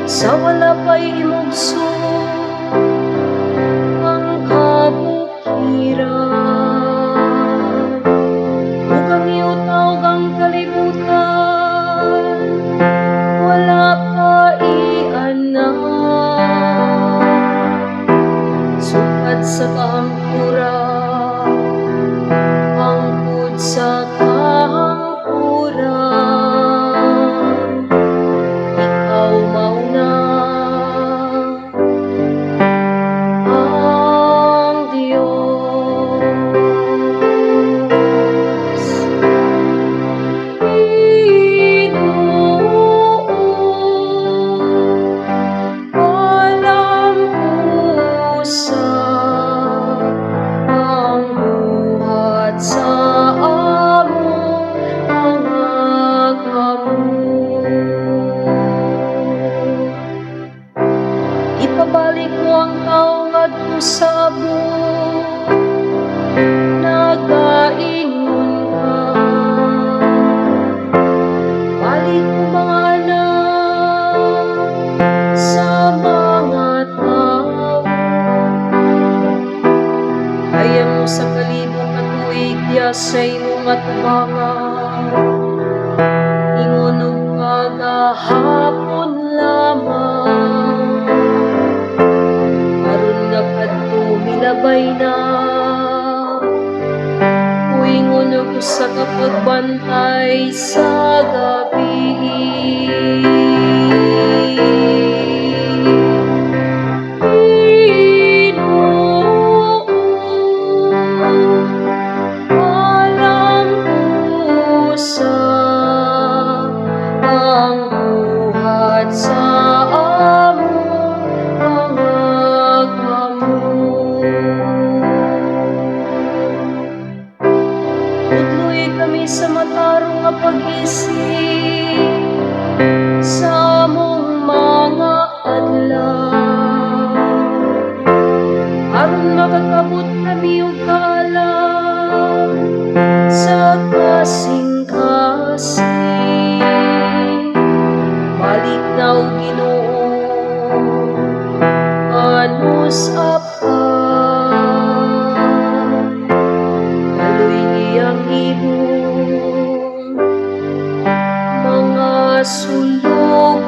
sa wala pa'y imugso ang kabukiran, ug ang iutaw ang kalibutan wala pa ianang. Sukat sa kahangturan, hangtod sa kahangturan, ikaw mauna ang Diyos. Pinoon, walang pusa ang buhat sa among mga kamot. Ipabalik mo ang tao ngadto sa abot, nagaingon ka. Balik mo mga anak sa mga tao, hayang mo sa kalibong katuig diya sa imong atubangan. Ingon og kagahapon lamang, aron nga kadto milabay na. Uingon og usa ka pagbantay sa gabi. Walang pusa ang buhat sa among mga kamot. Tudloy kami sa matarong nga pag-isip sa among mga adlaw, aron makakabot kami og kaalam sa kasing-kasing. Balik na o Ginoo, anus apan, kaloy iyang ibong mga sulugoon.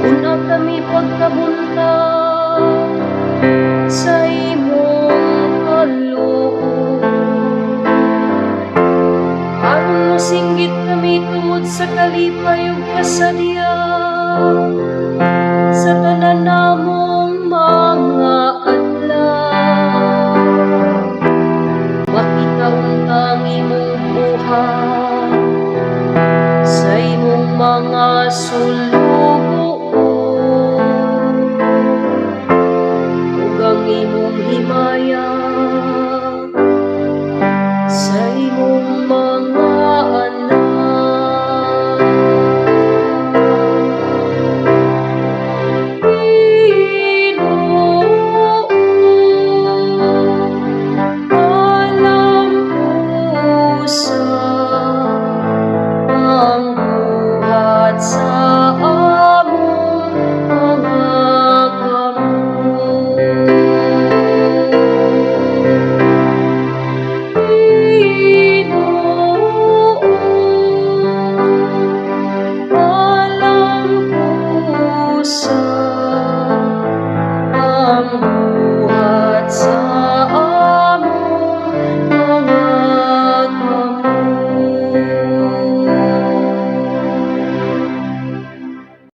Una kami pagkabuntag sa imong kaloob, aron mosinggit kami tungod sa kalipay ug kasadiyang.